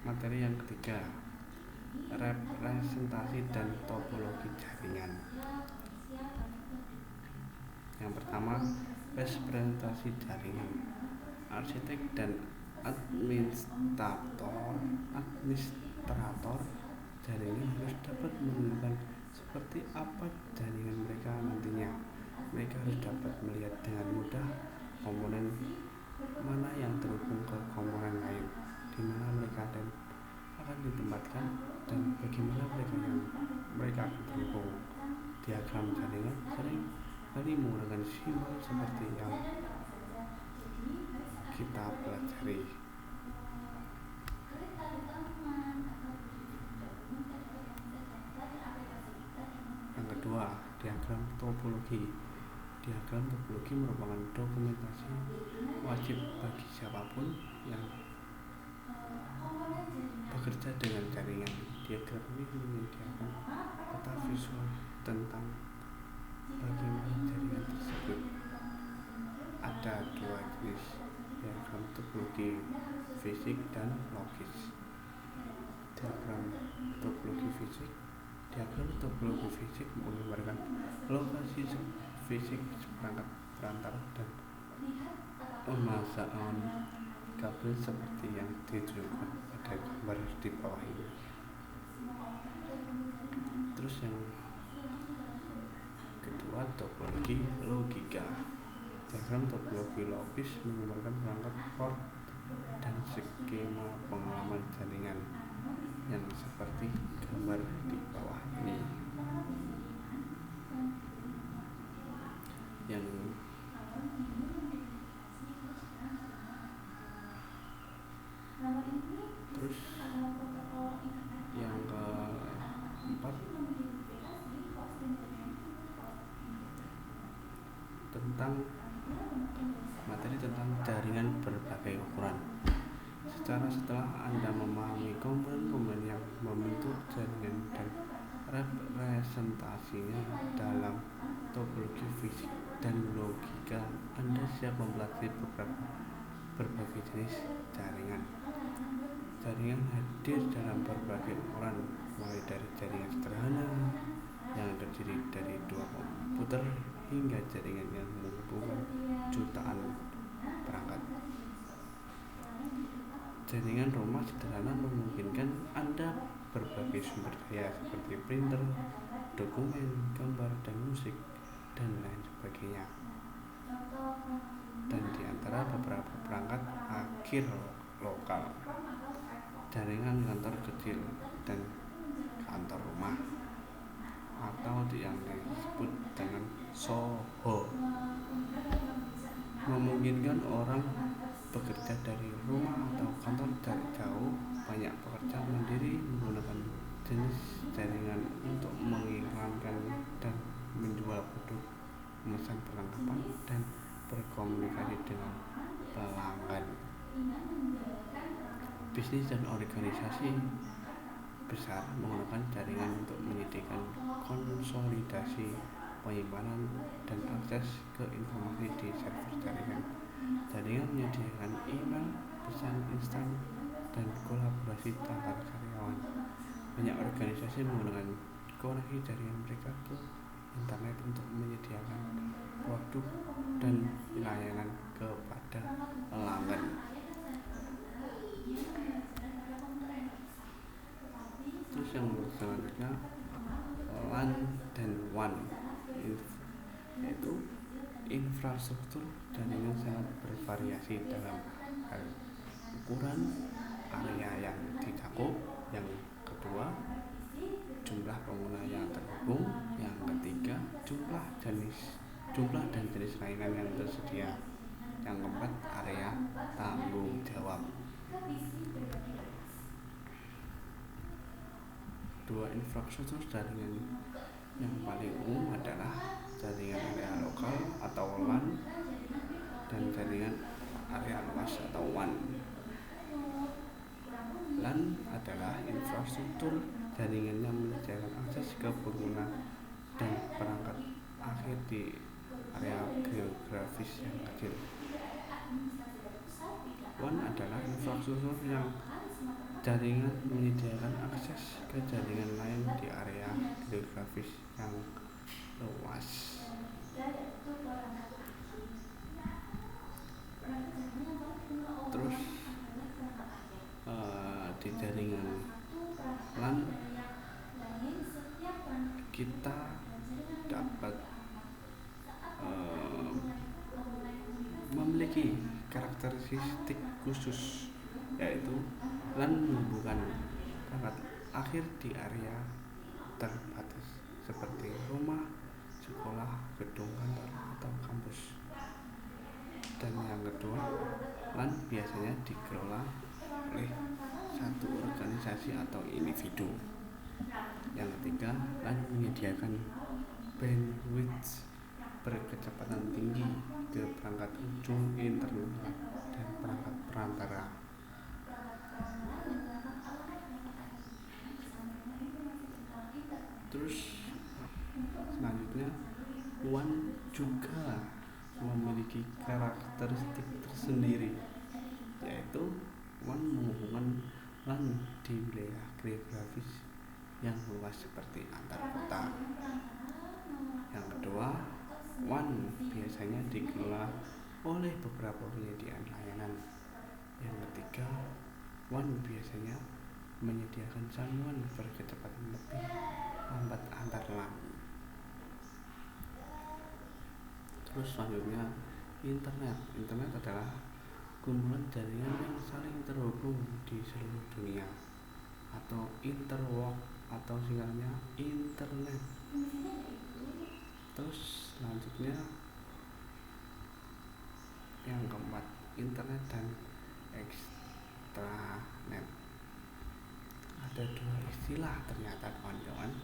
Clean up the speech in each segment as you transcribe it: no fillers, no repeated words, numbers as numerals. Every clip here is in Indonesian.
Materi yang ketiga, representasi dan topologi jaringan. Yang pertama, representasi jaringan. Arsitek dan administrator jaringan harus dapat menentukan seperti apa jaringan mereka nantinya. Mereka harus dapat melihat dengan mudah komponen mana yang terhubung ke komponen lain, di mana mereka akan ditempatkan, dan bagaimana mereka akan terhubung. Diagram jaringan sering kali menggunakan simbol seperti yang kita pelajari. Yang kedua, diagram topologi. Diagram topologi merupakan dokumentasi wajib bagi siapapun yang bekerja dengan jaringan. Diagram ini menyediakan peta visual tentang bagaimana jaringan tersebut. Ada dua jenis diagram topologi, fisik dan logis. Diagram topologi fisik. Diagram topologi fisik menggambarkan lokasi fisik perangkat perantar dan pemasangan kabel seperti yang ditunjukkan pada gambar di bawah ini. Terus yang kedua, topologi logika. Diagram topologi logis menggambarkan perangkat port dan skema pengalaman jaringan yang seperti gambar di bawah ini. Yang terus yang keempat, tentang materi tentang jaringan berbagai ukuran. Setelah Anda memahami komponen-komponen yang membentuk jaringan dan representasinya dalam topologi fisik dan logika, Anda siap mempelajari berbagai jenis jaringan. Jaringan hadir dalam berbagai ukuran, mulai dari jaringan sederhana yang terdiri dari dua komputer hingga jaringan yang menghubungkan jutaan perangkat. Jaringan rumah sederhana memungkinkan Anda berbagai sumber daya seperti printer, dokumen, gambar, dan musik, dan lain sebagainya. Dan di antara beberapa perangkat akhir lokal, jaringan kantor kecil dan kantor rumah, atau yang disebut dengan SOHO, memungkinkan orang bekerja dari rumah atau kantor dari jauh. Banyak pekerja mandiri menggunakan jenis jaringan untuk mengiklankan dan menjual produk, memesan perlengkapan, dan berkomunikasi dengan pelanggan. Bisnis dan organisasi besar menggunakan jaringan untuk menyediakan konsolidasi, penyimpanan, dan akses ke informasi di server jaringan. Jaringan menyediakan email, pesan instan, dan kolaborasi antar karyawan. Banyak organisasi menggunakan koneksi jaringan mereka ke internet untuk menyediakan produk dan layanan kepada pelanggan. Terus yang selanjutnya, LAN dan WAN, yaitu infrastruktur jaringan sangat bervariasi dalam hal ukuran, area yang dicakup. Yang kedua, jumlah pengguna yang terhubung. Yang ketiga, jumlah dan jenis layanan yang tersedia. Yang keempat, area tanggung jawab. Dua infrastruktur jaringan yang paling umum adalah jaringan area lokal atau LAN dan jaringan area luas atau WAN. LAN adalah infrastruktur jaringan yang menyediakan akses ke pengguna dan perangkat akhir di area geografis yang kecil. WAN adalah infrastruktur yang Jaringan menyediakan akses ke jaringan lain di area geografis yang luas. Terus di jaringan LAN kita dapat memiliki karakteristik khusus, yaitu LAN menghubungkan perangkat akhir di area terbatas seperti rumah, sekolah, gedung kantor, atau kampus. Dan yang kedua, LAN biasanya dikelola oleh satu organisasi atau individu. Yang ketiga, LAN menyediakan bandwidth berkecepatan tinggi ke perangkat ujung internal dan perangkat perantara. Terus selanjutnya, WAN juga memiliki karakteristik tersendiri, yaitu WAN menghubungkan LAN di wilayah geografis yang luas seperti antar kota. Yang kedua, WAN biasanya dikelola oleh beberapa penyedia layanan. Yang ketiga, WAN biasanya menyediakan sambungan berkecepatan lebih lambat antar LAN. Terus selanjutnya, internet. Internet adalah kumpulan jaringan yang saling terhubung di seluruh dunia, atau interwalk, atau singkatnya internet. Terus selanjutnya yang keempat, internet dan extranet. Ada dua istilah ternyata, kawan-kawan.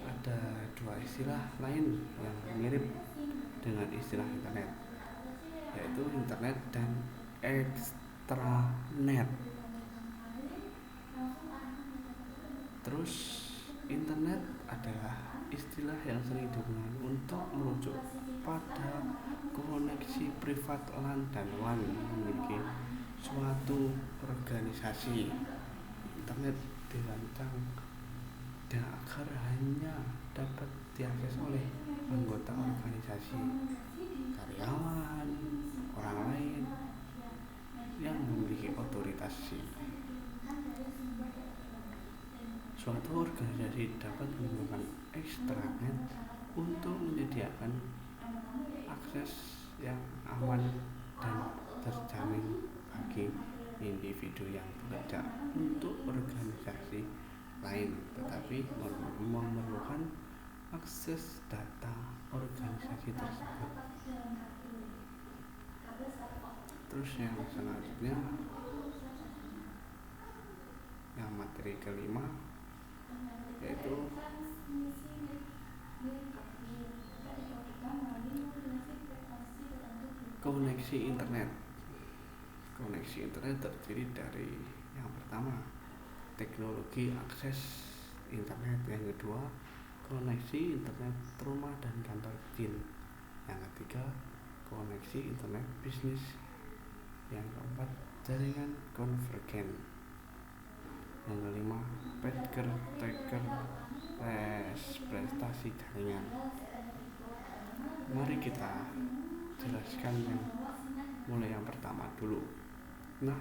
Ada dua istilah lain yang mirip dengan istilah internet, yaitu internet dan extranet. Terus internet adalah istilah yang sering digunakan untuk merujuk pada koneksi privat LAN dan WAN memiliki suatu organisasi. Internet dirancang agar hanya dapat diakses oleh anggota organisasi, karyawan, orang lain yang memiliki otoritas. Suatu organisasi dapat menggunakan extranet untuk menyediakan akses yang aman dan terjamin bagi individu yang bekerja untuk organisasi lain, tetapi memerlukan akses data organisasi tersebut. Terus yang selanjutnya, yang materi kelima, yaitu koneksi internet. Koneksi internet terdiri dari yang pertama, teknologi akses internet. Yang kedua, koneksi internet rumah dan kantor kecil. Yang ketiga, koneksi internet bisnis. Yang keempat, jaringan konvergen. Yang kelima, packer tracker prestasi jaringan. Mari kita jelaskan mulai yang pertama dulu. Nah,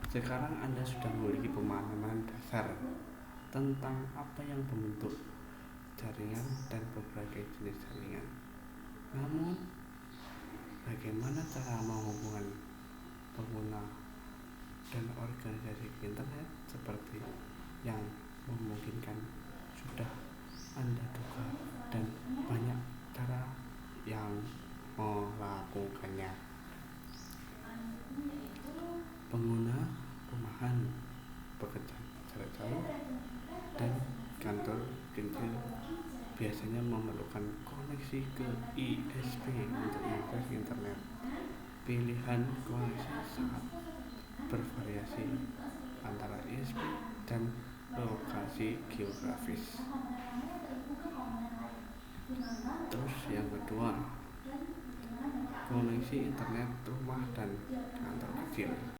sekarang Anda sudah memiliki pemahaman dasar tentang apa yang membentuk jaringan dan berbagai jenis jaringan. Namun, bagaimana cara menghubungkan pengguna dan organisasi internet seperti yang memungkinkan sudah Anda duga, dan banyak cara yang melakukannya. Pengguna rumahan, pekerja jarak jauh, dan kantor kecil biasanya memerlukan koneksi ke ISP untuk mengakses internet. Pilihan koneksi sangat bervariasi antara ISP dan lokasi geografis. Terus yang kedua, koneksi internet rumah dan kantor kecil.